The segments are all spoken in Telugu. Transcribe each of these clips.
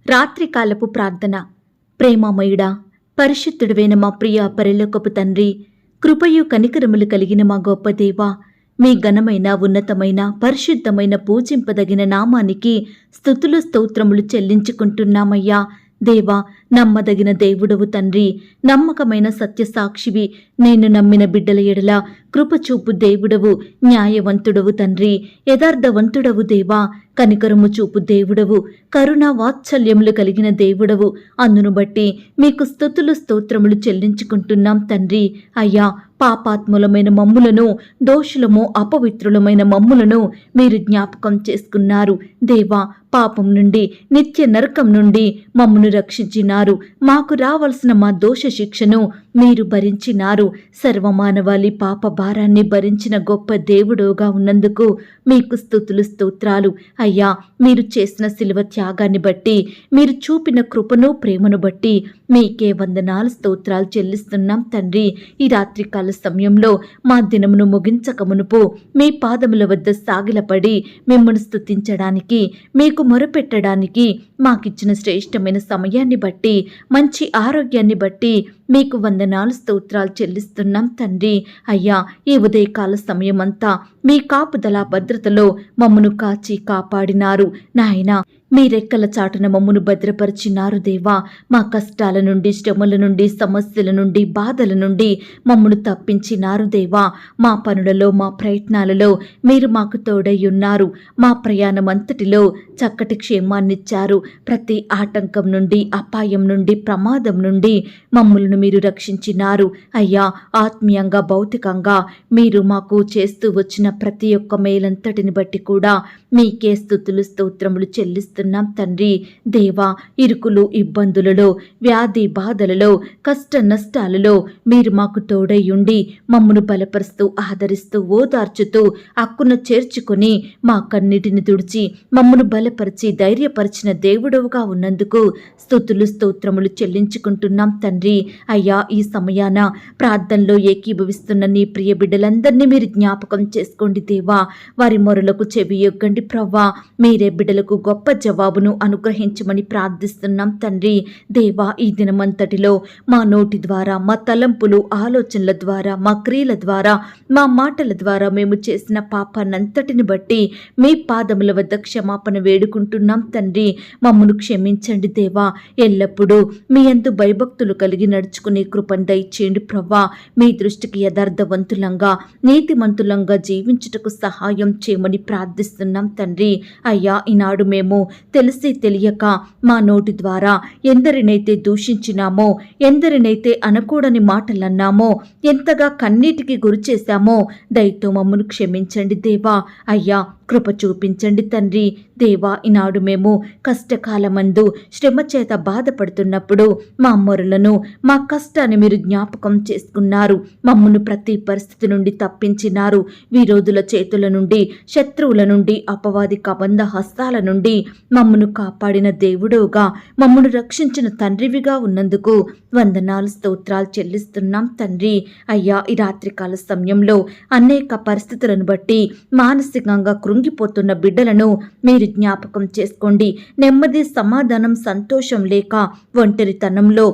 రాత్రికాలపు ప్రార్థన. ప్రేమమయుడా, పరిశుద్ధుడైన మా ప్రియ పరలోకపు తండ్రి, కృపయు కనికరములు కలిగిన మా గొప్ప దేవా, మీ ఘనమైన ఉన్నతమైన పరిశుద్ధమైన పూజింపదగిన నామానికి స్తుతులు స్తోత్రములు చెల్లించుకుంటున్నామయ్యా. దేవా, నమ్మదగిన దేవుడవు తండ్రి, నమ్మకమైన సత్యసాక్షివి, నేను నమ్మిన బిడ్డల ఎడల కృపచూపు దేవుడవు, న్యాయవంతుడవు తండ్రి, యథార్థవంతుడవు దేవా, కనికరము చూపు దేవుడవు, కరుణ వాత్సల్యములు కలిగిన దేవుడవు. అందును బట్టి మీకు స్తుతులు స్తోత్రములు చెల్లించుకుంటున్నాం తండ్రి. అయ్యా, పాపాత్ములమైన మమ్ములను, దోషులము అపవిత్రులమైన మమ్ములను మీరు జ్ఞాపకం చేసుకున్నారు దేవా. పాపం నుండి, నిత్య నరకం నుండి మమ్మును రక్షించినారు. మాకు రావలసిన మా దోష శిక్షను మీరు భరించినారు. సర్వమానవాళి పాప భారాన్ని భరించిన గొప్ప దేవుడుగా ఉన్నందుకు మీకు స్తుతులు స్తోత్రాలు. అయ్యా, మీరు చేసిన శిలువ త్యాగాన్ని బట్టి, మీరు చూపిన కృపను ప్రేమను బట్టి మీకే వందనాలు స్తోత్రాలు చెల్లిస్తున్నాం తండ్రి. ఈ రాత్రికాల సమయంలో మా దినమును ముగించక మునుపు మీ పాదముల వద్ద సాగిలపడి మిమ్మల్ని స్తుతించడానికి, మీకు మొరపెట్టడానికి మాకిచ్చిన శ్రేష్టమైన సమయాన్ని బట్టి, మంచి ఆరోగ్యాన్ని బట్టి మీకు వందనాలు స్తోత్రాలు చెల్లిస్తున్నాం తండ్రి. అయ్యా, ఈ ఉదయకాల సమయమంతా మీ కాపుదల భద్రతలో మమ్మను కాచి కాపాడినారు నాయనా. మీ రెక్కల చాటున మమ్మును భద్రపరిచినారు దేవా. మా కష్టాల నుండి, శ్రమల నుండి, సమస్యల నుండి, బాధల నుండి మమ్మును తప్పించినారు దేవా. మా పనులలో, మా ప్రయత్నాలలో మీరు మాకు తోడై ఉన్నారు. మా ప్రయాణం అంతటిలో చక్కటి క్షేమాన్నిచ్చారు. ప్రతి ఆటంకం నుండి, అపాయం నుండి, ప్రమాదం నుండి మమ్ములను మీరు రక్షించినారు. అయ్యా, ఆత్మీయంగా, భౌతికంగా మీరు మాకు చేస్తూ వచ్చిన ప్రతి ఒక్క మేలంతటిని బట్టి కూడా మీకే స్తుతులు స్తోత్రములు చెల్లిస్తున్నాం తండ్రి. దేవా, ఇరుకులు, ఇబ్బందులలో, వ్యాధి బాధలలో, కష్ట నష్టాలలో మీరు మాకు తోడై ఉండి మమ్మను బలపరుస్తూ, ఆదరిస్తూ, ఓదార్చుతూ అక్కున చేర్చుకొని మా కన్నిటిని తుడిచి మమ్మను బలపరిచి ధైర్యపరిచిన దేవుడవుగా ఉన్నందుకు స్తుతులు స్తోత్రములు చెల్లించుకుంటున్నాం తండ్రి. అయ్యా, ఈ సమయాన ప్రార్థనలో ఏకీభవిస్తున్న నీ ప్రియ బిడ్డలందరినీ మీరు జ్ఞాపకం చేసుకోండి దేవా. వారి మొరలకు చెవి యొగ్గండి ప్రవ్వా. మీరే బిడ్డలకు గొప్ప జవాబును అనుగ్రహించమని ప్రార్థిస్తున్నాం తండ్రి. దేవా, ఈ దినమంతటిలో మా నోటి ద్వారా, మా తలంపులు, ఆలోచనల ద్వారా, మా క్రియల ద్వారా, మా మాటల ద్వారా మేము చేసిన పాపాన్నంతటిని బట్టి మీ పాదముల వద్ద క్షమాపణ వేడుకుంటున్నాం తండ్రి. మమ్మను క్షమించండి దేవా. ఎల్లప్పుడూ మీ యందు భయభక్తులు కలిగి నడుచుకునే కృపను దయచేయండి ప్రవ్వా. మీ దృష్టికి యథార్థవంతులంగా, నీతిమంతులంగా జీవించుటకు సహాయం చేయమని ప్రార్థిస్తున్నాం తండ్రి. అయ్యా, ఈనాడు మేము తెలిసి తెలియక మా నోటి ద్వారా ఎందరినైతే దూషించినామో, ఎందరినైతే అనకూడని మాటలన్నామో, ఎంతగా కన్నీటికి గురి చేశామో దయతో మమ్మను క్షమించండి దేవా. అయ్యా, కృప చూపించండి తండ్రి. దేవా, ఈనాడు మేము కష్టకాలమందు శ్రమ చేత బాధపడుతున్నప్పుడు మా మొరలను, మా కష్టాన్ని మీరు జ్ఞాపకం చేసుకున్నారు. మమ్మను ప్రతి పరిస్థితి నుండి తప్పించినారు. విరోధుల చేతుల నుండి, శత్రువుల నుండి, అపవాది కబంధ హస్తాల నుండి మమ్మను కాపాడిన దేవుడుగా, మమ్మను రక్షించిన తండ్రివిగా ఉన్నందుకు వందనాలు స్తోత్రాలు చెల్లిస్తున్నాం తండ్రి. అయ్యా, ఈ రాత్రికాల సమయంలో అనేక పరిస్థితులను బట్టి మానసికంగా కృంగిపోతున్న బిడ్డలను మీరు జ్ఞాపకం చేసుకోండి. నెమ్మది, సమాధానం, సంతోషం లేక, ఒంటరితనంలో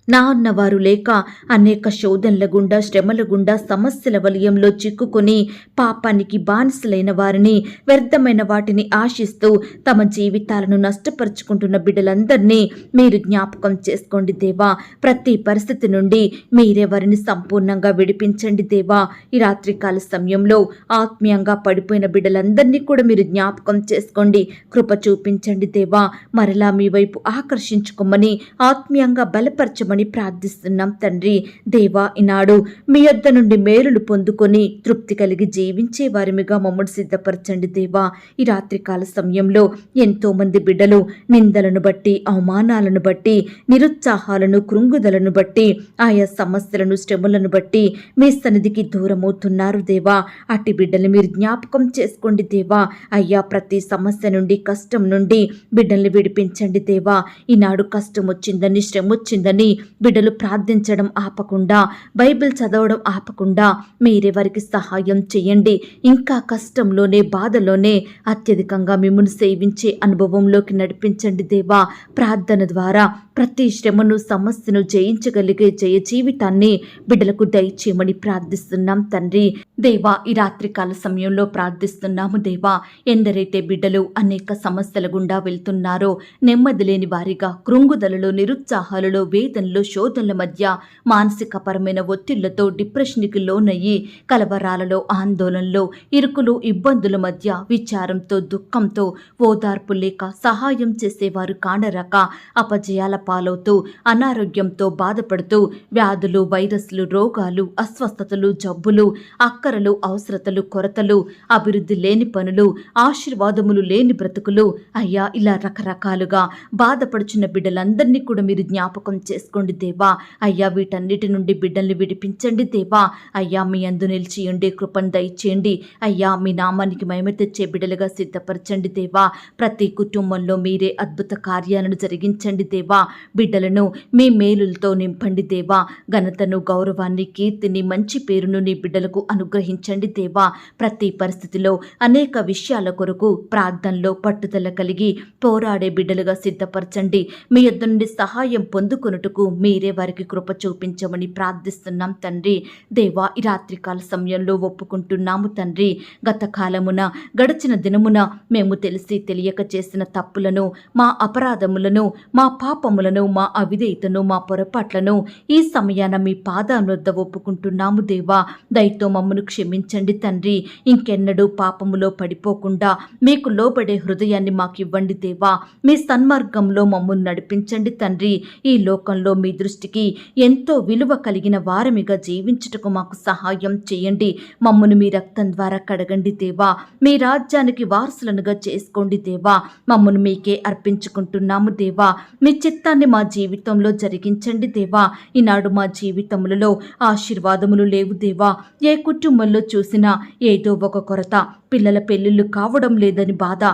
నా అన్నవారు లేక అనేక శోధనల గుండా, శ్రమల గుండా, సమస్యల వలయంలో చిక్కుకొని పాపానికి బానిసలైన వారిని, వ్యర్థమైన వాటిని ఆశిస్తూ తమ జీవితాలను నష్టపరుచుకుంటున్న బిడ్డలందరినీ మీరు జ్ఞాపకం చేసుకోండి దేవా. ప్రతి పరిస్థితి నుండి మీరే వారిని సంపూర్ణంగా విడిపించండి దేవా. ఈ రాత్రికాల సమయంలో ఆత్మీయంగా పడిపోయిన బిడ్డలందరినీ కూడా మీరు జ్ఞాపకం చేసుకోండి. కృప చూపించండి దేవా. మరలా మీ వైపు ఆకర్షించుకోమని, ఆత్మీయంగా బలపరచమని ప్రార్థిస్తున్నాం తండ్రి. దేవా, ఈనాడు మీ యొద్ద నుండి మేలులు పొందుకొని తృప్తి కలిగి జీవించే వారిమిగా మమ్మల్ని సిద్ధపరచండి దేవా. ఈ రాత్రికాల సమయంలో ఎంతో మంది బిడ్డలు నిందలను బట్టి, అవమానాలను బట్టి, నిరుత్సాహాలను, కృంగుదలను బట్టి, ఆయా సమస్యలను, శ్రమలను బట్టి మీ సన్నిధికి దూరమవుతున్నారు దేవా. అట్టి బిడ్డలు మీరు జ్ఞాపకం చేసుకోండి దేవా. అయ్యా, ప్రతి సమస్య నుండి, కష్టం నుండి బిడ్డల్ని విడిపించండి దేవా. ఈనాడు కష్టం వచ్చిందని, శ్రమ వచ్చిందని బిడ్డలు ప్రార్థించడం ఆపకుండా, బైబిల్ చదవడం ఆపకుండా మీరే వారికి సహాయం చేయండి. ఇంకా కష్టంలోనే, బాధలోనే అత్యధికంగా మిమ్మల్ని సేవించే అనుభవంలోకి నడిపించండి దేవా. ప్రార్థన ద్వారా ప్రతి శ్రమను, సమస్యను జయించగలిగే జయ జీవితాన్ని బిడ్డలకు దయచేయమని ప్రార్థిస్తున్నాం తండ్రి. దేవా, ఈ రాత్రికాల సమయంలో ప్రార్థిస్తున్నాము దేవా. ఎందరైతే బిడ్డలు అనేక సమస్యల గుండా వెళ్తున్నారో, నెమ్మది లేని వారిగా, కృంగుదలలో, నిరుత్సాహాలలో, వేదనలో, శోధనల మధ్య, మానసికపరమైన ఒత్తిళ్లతో డిప్రెషన్కి లోనయ్యి, కలవరాలలో, ఆందోళనలో, ఇరుకులు, ఇబ్బందుల మధ్య, విచారంతో, దుఃఖంతో, ఓదార్పు లేక, సహాయం చేసేవారు కానరాక, అపజయాల పాలవుతూ, అనారోగ్యంతో బాధపడుతూ, వ్యాధులు, వైరస్లు, రోగాలు, అస్వస్థతలు, జబ్బులు, అక్కరలు, అవసరతలు, కొరతలు, అభివృద్ధి లేని పనులు, ఆశీర్వాదములు లేని బ్రతుకులు, అయ్యా ఇలా రకరకాలుగా బాధపడుచున్న బిడ్డలందరినీ కూడా మీరు జ్ఞాపకం చేసుకోండి దేవా. అయ్యా వీటన్నిటి నుండి బిడ్డల్ని విడిపించండి దేవా. అయ్యా మీ అందు నిలిచి ఉండే కృపను దయచేయండి. అయ్యా మీ నామానికి మహిమ తెచ్చే బిడ్డలుగా సిద్ధపరచండి దేవా. ప్రతి కుటుంబంలో మీరే అద్భుత కార్యాలను జరిగించండి దేవా. బిడ్డలను మీ మేలులతో నింపండి దేవా. ఘనతను, గౌరవాన్ని, కీర్తిని, మంచి పేరును నీ బిడ్డలకు అనుగ్రహించండి దేవా. ప్రతి పరిస్థితిలో అనేక విషయాల కొరకు ప్రార్థనలో పట్టుదల కలిగి పోరాడే బిడ్డలుగా సిద్ధపరచండి. మీ యొద్ద నుండి సహాయం పొందుకొనుటకు మీరే వారికి కృప చూపించమని ప్రార్థిస్తున్నాం తండ్రి. దేవా, ఈ రాత్రికాల సమయంలో ఒప్పుకుంటున్నాము తండ్రి. గత కాలమున, గడిచిన దినమున మేము తెలిసి తెలియక చేసిన తప్పులను, మా అపరాధములను, మా పాపములను, మా అవిధేయతను, మా పొరపాట్లను ఈ సమయాన మీ పాదాల వద్ద ఒప్పుకుంటున్నాము దేవా. దయతో మమ్మను క్షమించండి తండ్రి. ఇంకెన్నడూ పాపములో పడిపోకుండా మీకు లోబడే హృదయాన్ని మాకు ఇవ్వండి దేవా. మీ సన్మార్గంలో మమ్మల్ని నడిపించండి తండ్రి. ఈ లోకంలో మీ దృష్టికి ఎంతో విలువ కలిగిన వారమిగా జీవించుటకు మాకు సహాయం చేయండి. మమ్మను మీ రక్తం ద్వారా కడగండి దేవా. మీ రాజ్యానికి వారసులనుగా చేసుకోండి దేవా. మమ్మను మీకే అర్పించుకుంటున్నాము దేవా. మీ చిత్తాన్ని మా జీవితంలో జరిగించండి దేవా. ఈనాడు మా జీవితములలో ఆశీర్వాదములు లేవు దేవా. ఏ కుటుంబంలో చూసినా ఏదో ఒక కొరత, పిల్లల పెళ్ళిళ్ళు కావడం లేదని బాధ,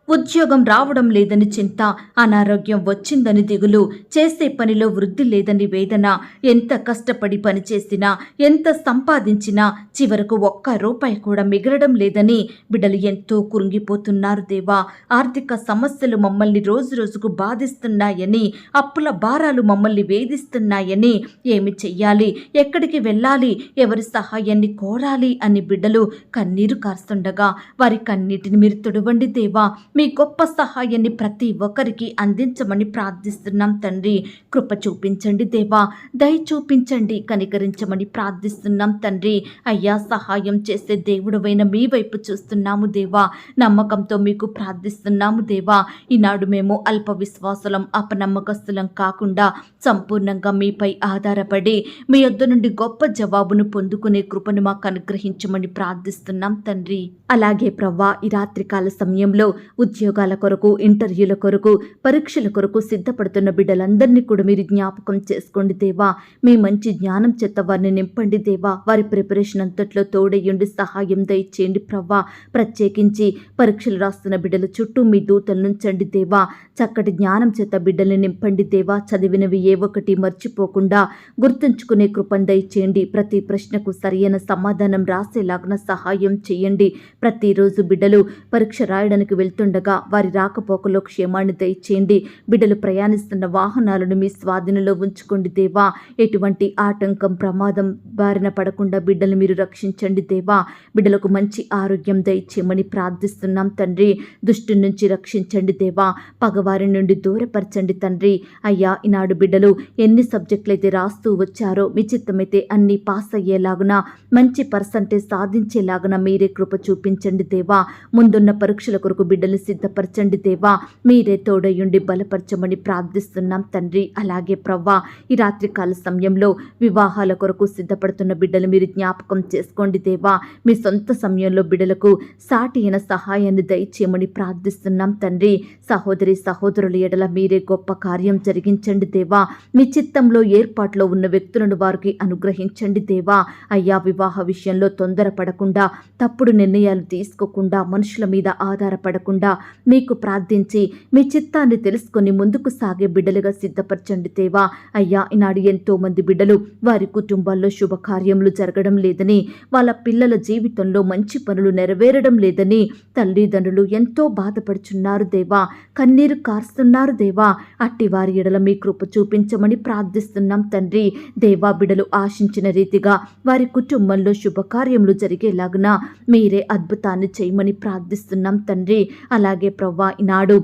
ఉద్యోగం రావడం లేదని చింత, అనారోగ్యం వచ్చిందని దిగులు, చేసే పనిలో వృద్ధి లేదని వేదన, ఎంత కష్టపడి పనిచేసినా, ఎంత సంపాదించినా చివరకు ఒక్క రూపాయి కూడా మిగలడం లేదని బిడ్డలు ఎంతో కురింగిపోతున్నారు దేవా. ఆర్థిక సమస్యలు మమ్మల్ని రోజు రోజుకు బాధిస్తున్నాయని, అప్పుల భారాలు మమ్మల్ని వేధిస్తున్నాయని, ఏమి చెయ్యాలి, ఎక్కడికి వెళ్ళాలి, ఎవరి సహాయాన్ని కోరాలి అని బిడ్డలు కన్నీరు కారుస్తుండగా వారి కన్నీటిని మీరు తుడవండి దేవా. మీ గొప్ప సహాయాన్ని ప్రతి ఒక్కరికి అందించమని ప్రార్థిస్తున్నాం తండ్రి. కృప చూపించండి దేవా. దయ చూపించండి, కనికరించమని ప్రార్థిస్తున్నాం తండ్రి. అయ్యా, సహాయం చేసే దేవుడవైన మీ వైపు చూస్తున్నాము దేవా. నమ్మకంతో మీకు ప్రార్థిస్తున్నాము దేవా. ఈనాడు మేము అల్ప విశ్వాసులం, అపనమ్మకస్తులం కాకుండా సంపూర్ణంగా మీపై ఆధారపడి మీ యొద్ద నుండి గొప్ప జవాబును పొందుకునే కృపను మాకు అనుగ్రహించమని ప్రార్థిస్తున్నాం తండ్రి. అలాగే ప్రవ్వా, ఈ రాత్రికాల సమయంలో ఉద్యోగాల కొరకు, ఇంటర్వ్యూల కొరకు, పరీక్షల కొరకు సిద్ధపడుతున్న బిడ్డలందరినీ కూడా మీరు జ్ఞాపకం చేసుకోండి దేవా. మీ మంచి జ్ఞానం చేత వారిని నింపండి దేవా. వారి ప్రిపరేషన్ అంతట్లో తోడయ్యండి, సహాయం దయచేయండి ప్రవ్వా. ప్రత్యేకించి పరీక్షలు రాస్తున్న బిడ్డల చుట్టూ మీ దూతలు నుంచండి దేవా. చక్కటి జ్ఞానం చేత బిడ్డల్ని నింపండి దేవా. చదివినవి ఏ ఒక్కటి మర్చిపోకుండా గుర్తుంచుకునే కృపను దయచేయండి. ప్రతి ప్రశ్నకు సరైన సమాధానం రాసేలాగా సహాయం చేయండి. ప్రతిరోజు బిడ్డలు పరీక్ష రాయడానికి వెళ్తుండగా వారి రాకపోకలో క్షేమాన్ని దయచేయండి. బిడ్డలు ప్రయాణిస్తున్న వాహనాలను మీ స్వాధీనంలో ఉంచుకోండి దేవా. ఎటువంటి ఆటంకం, ప్రమాదం బారిన పడకుండా బిడ్డలు మీరు రక్షించండి దేవా. బిడ్డలకు మంచి ఆరోగ్యం దయచేయమని ప్రార్థిస్తున్నాం తండ్రి. దుష్టు నుంచి రక్షించండి దేవా. పగవారి నుండి దూరపరచండి తండ్రి. అయ్యా, ఈనాడు బిడ్డలు ఎన్ని సబ్జెక్టులు అయితే రాస్తూ వచ్చారో మీ చిత్తమైతే అన్ని పాస్ అయ్యేలాగున, మంచి పర్సంటేజ్ సాధించేలాగున మీరే కృప చూపించండి దేవా. ముందున్న పరీక్షల కొరకు బిడ్డలు సిద్ధపరచండి దేవా. మీరే తోడయుండి బలపరచమని ప్రార్థిస్తున్నాం తండ్రి. అలాగే ప్రవ్వా, ఈ రాత్రికాల సమయంలో వివాహాల కొరకు సిద్ధపడుతున్న బిడ్డలు మీరు జ్ఞాపకం చేసుకోండి దేవా. మీ సొంత సమయంలో బిడ్డలకు సాటి అయిన సహాయాన్ని దయచేయమని ప్రార్థిస్తున్నాం తండ్రి. సహోదరి సహోదరుల ఎడల మీరే గొప్ప కార్యం జరిగించండి దేవా. మీ చిత్తంలో ఏర్పాట్లో ఉన్న వ్యక్తులను వారికి అనుగ్రహించండి దేవా. అయ్యా, వివాహ విషయంలో తొందరపడకుండా, తప్పుడు నిర్ణయాలు తీసుకోకుండా, మనుషుల మీద ఆధారపడకుండా మీకు ప్రార్థించి మీ చిత్తాన్ని తెలుసుకొని ముందుకు సాగే బిడ్డలుగా సిద్ధపరచండి దేవా. అయ్యా, ఈనాడు ఎంతో మంది బిడ్డలు వారి కుటుంబాల్లో శుభకార్యములు జరగడం లేదని, వాళ్ళ పిల్లల జీవితంలో మంచి పనులు నెరవేరడం లేదని తల్లిదండ్రులు ఎంతో బాధపడుచున్నారు దేవా, కన్నీరు కారుస్తున్నారు దేవా. అట్టి వారి ఎడల మీ కృప చూపించమని ప్రార్థిస్తున్నాం తండ్రి. దేవా, బిడ్డలు ఆశించిన రీతిగా వారి కుటుంబంలో శుభకార్యములు జరిగేలాగున మీరే అద్భుతాన్ని చేయమని ప్రార్థిస్తున్నాం తండ్రి. అలాగే ప్రవ్వా, ఈనాడు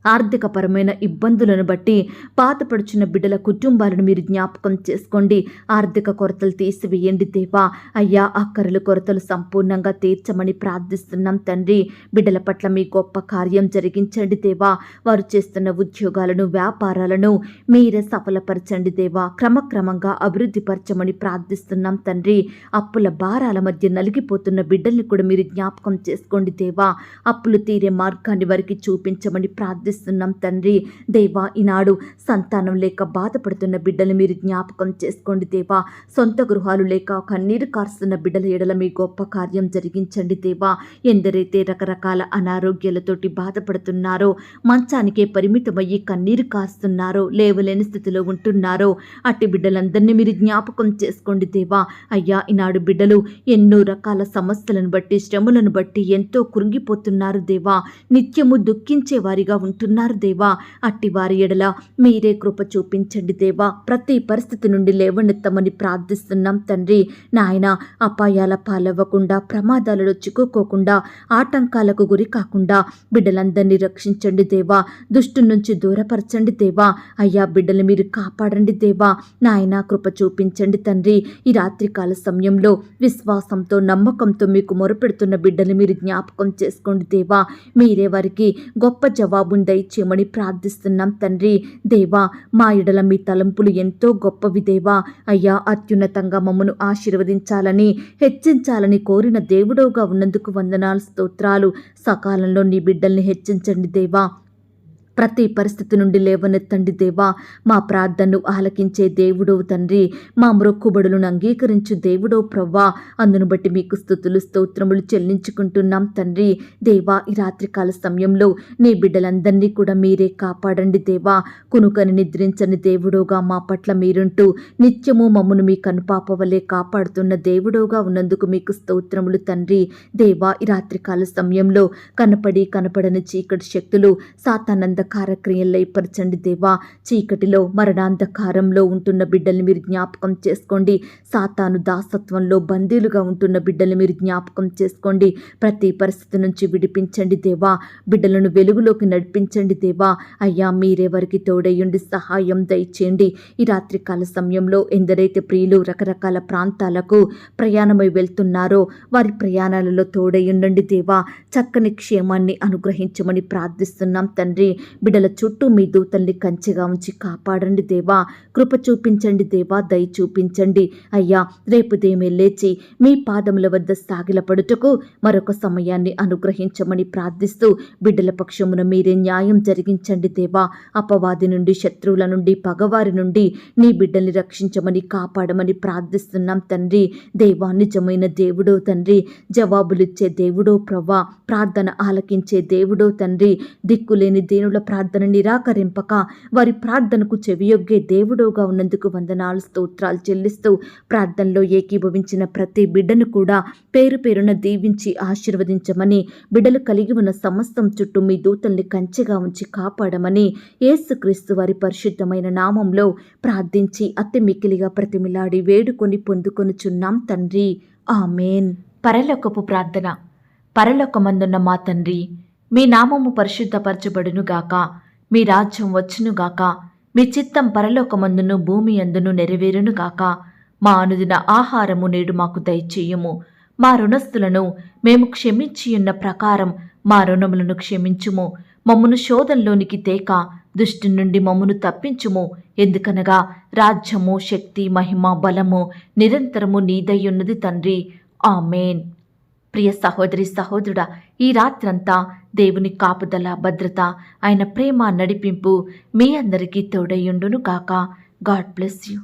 ఆర్థికపరమైన ఇబ్బందులను బట్టి బాధపడుచున్న బిడ్డల కుటుంబాలను మీరు జ్ఞాపకం చేసుకోండి. ఆర్థిక కొరతలు తీసివేయండి దేవా. అయ్యా, అక్కరలు కొరతలు సంపూర్ణంగా తీర్చమని ప్రార్థిస్తున్నాం తండ్రి. బిడ్డల పట్ల మీ గొప్ప కార్యం జరిగించండి దేవా. వారు చేస్తున్న ఉద్యోగాలను, వ్యాపారాలను మీరే సఫలపరచండి దేవా. క్రమక్రమంగా అభివృద్ధి పరచమని ప్రార్థిస్తున్నాం తండ్రి. అప్పుల భారాల మధ్య నలిగిపోతున్న బిడ్డల్ని కూడా మీరు జ్ఞాపకం చేసుకోండి దేవా. అప్పులు తీరే మార్గాన్ని వారికి చూపించమని ప్రార్థిస్తున్నాం తండ్రి. దేవా, ఈనాడు సంతానం లేక బాధపడుతున్న బిడ్డలు మీరు జ్ఞాపకం చేసుకోండి దేవా. సొంత గృహాలు లేక కన్నీరు కారుస్తున్న బిడ్డల ఎడల మీ గొప్ప కార్యం జరిగించండి దేవా. ఎందరైతే రకరకాల అనారోగ్యాలతోటి బాధపడుతున్నారో, మంచానికే పరిమితమయ్యి కన్నీరు కారుస్తున్నారో, లేవలేని స్థితిలో ఉంటున్నారో అట్టి బిడ్డలందరినీ మీరు జ్ఞాపకం చేసుకోండి దేవా. అయ్యా, ఈనాడు బిడ్డలు ఎన్నో రకాల సమస్యలను బట్టి, శ్రమలను బట్టి ఎంతో కృంగిపోతున్నారు దేవా. నిత్యము దుఃఖించే వారిగా ఉంటున్నారు దేవా. అట్టి వారి ఎడల మీరే కృప చూపించండి దేవా. ప్రతి పరిస్థితి నుండి లేవనెత్తమని ప్రార్థిస్తున్నాం తండ్రి. నాయన, అపాయాల పాలవ్వకుండా, ప్రమాదాలలో చిక్కుకోకుండా, ఆటంకాలకు గురి కాకుండా బిడ్డలందరినీ రక్షించండి దేవా. దుష్టు నుంచి దూరపరచండి దేవా. అయ్యా, బిడ్డలు మీరు కాపాడండి దేవా. నాయన, కృప చూపించండి తండ్రి. ఈ రాత్రికాల సమయంలో విశ్వాసంతో, నమ్మకంతో మీకు మొరపెడుతున్న బిడ్డలు మీరు జ్ఞాపకం చేసుకోండి దేవా. మీరే వారికి గొప్ప జవాబును దయచేయమని ప్రార్థిస్తున్నాం తండ్రి. దేవా, మా ఎడల మీ తలంపులు ఎంతో గొప్పవి దేవా. అయ్యా, అత్యున్నతంగా మమ్మను ఆశీర్వదించాలని, హెచ్చించాలని కోరిన దేవుడవుగా ఉన్నందుకు వందనాలు, స్తోత్రాలు. సకాలంలో నీ బిడ్డల్ని హెచ్చించండి దేవా. ప్రతి పరిస్థితి నుండి లేవనెత్తండి దేవా. మా ప్రార్థనను ఆలకించే దేవుడవు తండ్రి. మా మొక్కుబడులను అంగీకరించు దేవుడవు ప్రవ్వా. అందును బట్టి మీకు స్తుతులు, స్తోత్రములు చెల్లించుకుంటున్నాం తండ్రి. దేవా, ఈ రాత్రికాల సమయంలో నీ బిడ్డలందరినీ కూడా మీరే కాపాడండి దేవా. కునుకని నిద్రించని దేవుడవుగా మా పట్ల మీరుంటూ నిత్యము మమ్మను మీ కనుపాప వలె కాపాడుతున్న దేవుడవుగా ఉన్నందుకు మీకు స్తోత్రములు తండ్రి. దేవా, ఈ రాత్రికాల సమయంలో కనపడని చీకటి శక్తులు, సాతానంద కార్యక్రియల్లో పరచండి దేవా. చీకటిలో, మరణాంధకారంలో ఉంటున్న బిడ్డల్ని మీరు జ్ఞాపకం చేసుకోండి. సాతాను దాసత్వంలో బందీలుగా ఉంటున్న బిడ్డల్ని మీరు జ్ఞాపకం చేసుకోండి. ప్రతి పరిస్థితి నుంచి విడిపించండి దేవా. బిడ్డలను వెలుగులోకి నడిపించండి దేవా. అయ్యా, మీరే వారికి తోడయ్యుండి సహాయం దయచేయండి. ఈ రాత్రికాల సమయంలో ఎందరైతే ప్రియులు రకరకాల ప్రాంతాలకు ప్రయాణమై వెళ్తున్నారో వారి ప్రయాణాలలో తోడయ్యుండండి దేవా. చక్కని క్షేమాన్ని అనుగ్రహించమని ప్రార్థిస్తున్నాం తండ్రి. బిడ్డల చుట్టూ మీ దూతల్ని కంచెగా ఉంచి కాపాడండి దేవా. కృప చూపించండి దేవా. దయ చూపించండి అయ్యా. రేపు దేమే లేచి మీ పాదముల వద్ద సాగిలపడుటకు మరొక సమయాన్ని అనుగ్రహించమని ప్రార్థిస్తూ బిడ్డల పక్షమున మీరే న్యాయం జరిగించండి దేవా. అపవాది నుండి, శత్రువుల నుండి, పగవారి నుండి నీ బిడ్డల్ని రక్షించమని, కాపాడమని ప్రార్థిస్తున్నాం తండ్రి. దేవా, నిజమైన దేవుడో తండ్రి, జవాబులిచ్చే దేవుడో ప్రవ్వా, ప్రార్థన ఆలకించే దేవుడో తండ్రి, దిక్కులేని దీనుల ప్రార్థన నిరాకరింపక వారి ప్రార్థనకు చెవియొగ్గే దేవుడోగా ఉన్నందుకు వందనాలు, స్తోత్రాలు చెల్లిస్తూ ప్రార్థనలో ఏకీభవించిన ప్రతి బిడ్డను కూడా పేరు పేరున దీవించి ఆశీర్వదించమని, బిడ్డలు కలిగి ఉన్న సమస్తం చుట్టూ మీ దూతల్ని కంచెగా ఉంచి కాపాడమని యేసుక్రీస్తు వారి పరిశుద్ధమైన నామంలో ప్రార్థించి అతి మిక్కిలిగా ప్రతిమిలాడి వేడుకొని పొందుకొనుచున్నాం తండ్రి. ఆమేన్. పరలోకపు ప్రార్థన. పరలోకమందున్న మా తండ్రి, మీ నామము పరిశుద్ధపరచబడునుగాక, మీ రాజ్యం వచ్చునుగాక, మీ చిత్తం పరలోకమందును భూమి అందును నెరవేరునుగాక. మా అనుదిన ఆహారము నేడు మాకు దయచేయుము. మా రుణస్థులను మేము క్షమించియున్న ప్రకారం మా రుణములను క్షమించుము. మమ్మును శోధంలోనికి తేక దుష్టు నుండి మమ్మును తప్పించుము. ఎందుకనగా రాజ్యము, శక్తి, మహిమ, బలము నిరంతరము నీదయ్యున్నది తండ్రి. ఆమేన్. ప్రియ సహోదరి, సహోదరుడా, ఈ రాత్రంతా దేవుని కాపుదల, భద్రత, ఆయన ప్రేమ, నడిపింపు మీ అందరికీ తోడయ్యుండును గాక. God bless you.